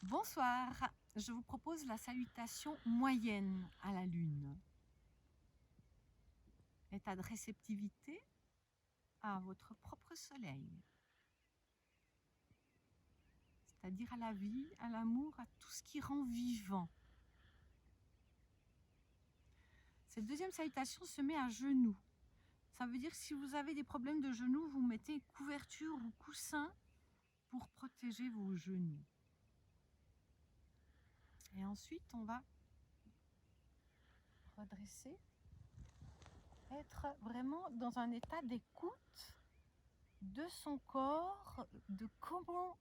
Bonsoir, je vous propose la salutation moyenne à la Lune. État de réceptivité à votre propre soleil, c'est-à-dire à la vie, à l'amour, à tout ce qui rend vivant. Cette deuxième salutation se met à genoux. Ça veut dire que si vous avez des problèmes de genoux, vous mettez couverture ou coussin pour protéger vos genoux. Et ensuite, on va redresser, être vraiment dans un état d'écoute de son corps, de comment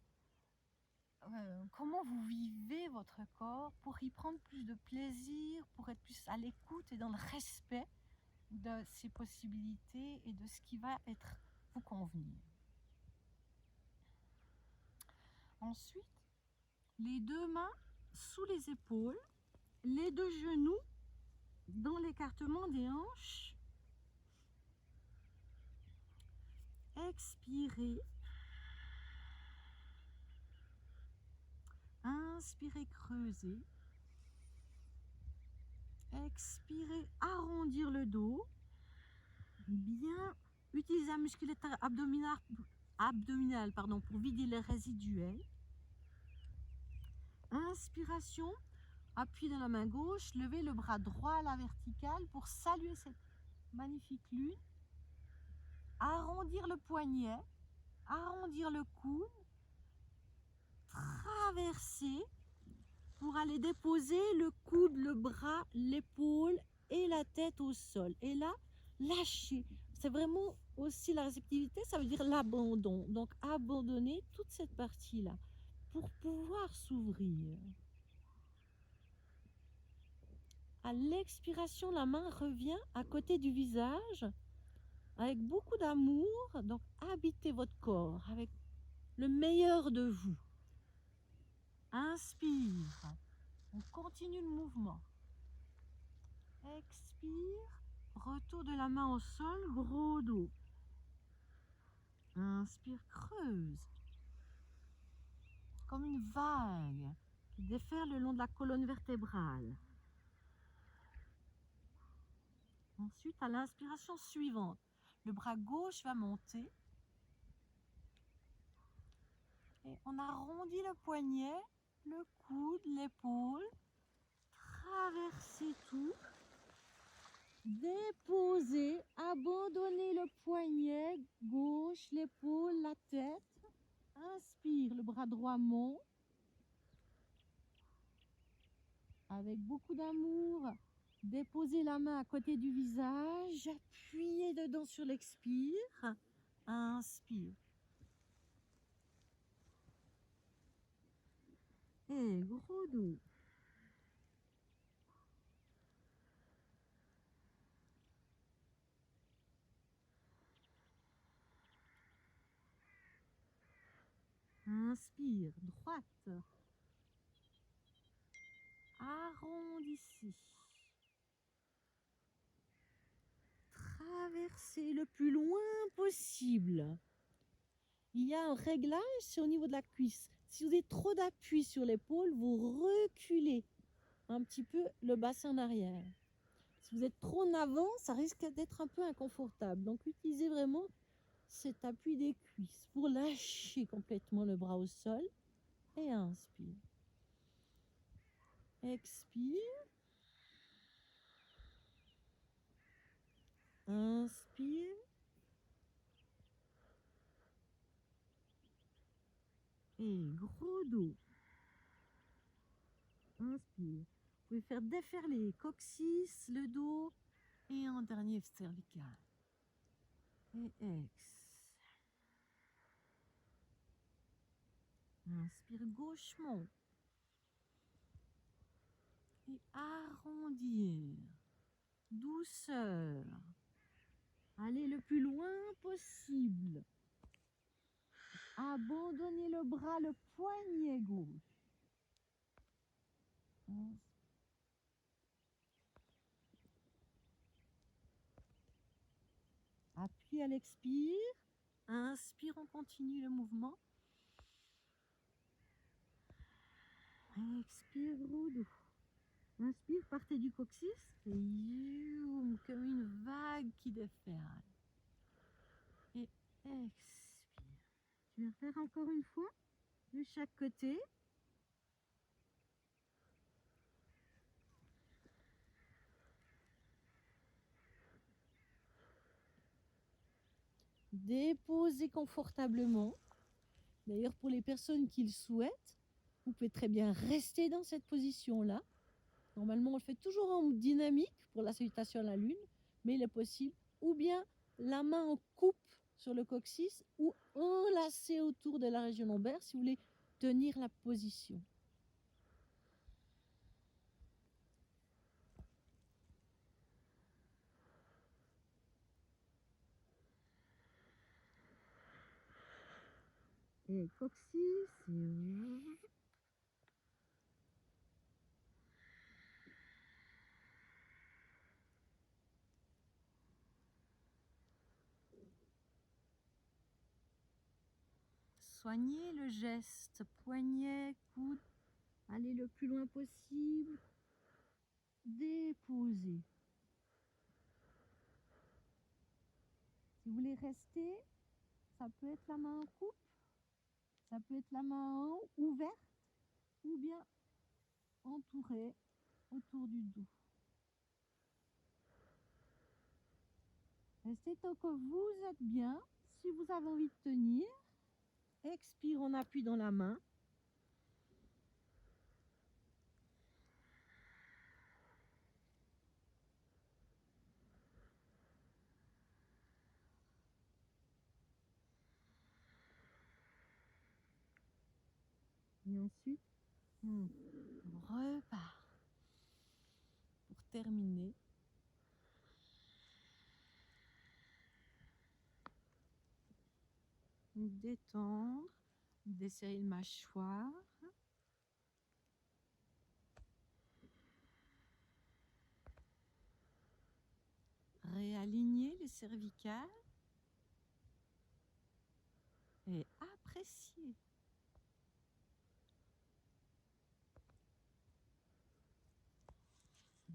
vous vivez votre corps pour y prendre plus de plaisir, pour être plus à l'écoute et dans le respect de ses possibilités et de ce qui va vous convenir. Ensuite, les deux mains sous les épaules, les deux genoux dans l'écartement des hanches. Expirez. Inspirez, creusez. Expirez, arrondir le dos. Bien utiliser la musculature abdominale pour vider les résiduels. Inspiration, appuyez dans la main gauche, levez le bras droit à la verticale pour saluer cette magnifique lune. Arrondir le poignet, arrondir le coude, traverser pour aller déposer le coude, le bras, l'épaule et la tête au sol. Et là, lâcher. C'est vraiment aussi la réceptivité, ça veut dire l'abandon. Donc abandonner toute cette partie-là pour pouvoir s'ouvrir. À l'expiration, la main revient à côté du visage avec beaucoup d'amour. Donc habitez votre corps avec le meilleur de vous. Inspire. On continue le mouvement. Expire. Retour de la main au sol, gros dos. Inspire, creuse. Comme une vague qui déferle le long de la colonne vertébrale. Ensuite, à l'inspiration suivante, le bras gauche va monter. Et on arrondit le poignet, le coude, l'épaule. Traverser tout. Déposer, abandonner le poignet gauche, l'épaule, la tête. Inspire, le bras droit monte. Avec beaucoup d'amour, déposez la main à côté du visage, appuyez dedans sur l'expire. Inspire. Et gros dos. Inspire, droite. Arrondissez. Traversez le plus loin possible. Il y a un réglage, c'est au niveau de la cuisse. Si vous avez trop d'appui sur l'épaule, vous reculez un petit peu le bassin en arrière. Si vous êtes trop en avant, ça risque d'être un peu inconfortable. Donc utilisez vraiment cet appui des cuisses pour lâcher complètement le bras au sol. Et inspire. Expire. Inspire. Et gros dos. Inspire. Vous pouvez faire déferler coccyx, le dos et en dernier cervical. Et ex. Inspire gauchement. Et arrondir. Douceur. Allez le plus loin possible. Abandonnez le bras, le poignet gauche. Appuyez à l'expire. Inspire, on continue le mouvement. Expire gros doux. Inspire, partez du coccyx et comme une vague qui déferle. Et expire. Je vais refaire encore une fois de chaque côté. Déposez confortablement. D'ailleurs, pour les personnes qui le souhaitent, vous pouvez très bien rester dans cette position-là. Normalement, on le fait toujours en dynamique pour la salutation à la lune, mais il est possible ou bien la main en coupe sur le coccyx ou enlacée autour de la région lombaire si vous voulez tenir la position. Et coccyx, soignez le geste, poignet, coude, allez le plus loin possible, déposez. Si vous voulez rester, ça peut être la main en coupe, ça peut être la main ouverte ou bien entourée autour du dos. Restez tant que vous êtes bien. Si vous avez envie de tenir, expire, on appuie dans la main. Et ensuite, on repart. Pour terminer, détendre, desserrer le mâchoire. Réaligner les cervicales et apprécier.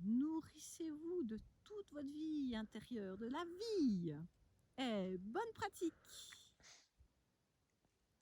Nourrissez-vous de toute votre vie intérieure, de la vie. Et bonne pratique!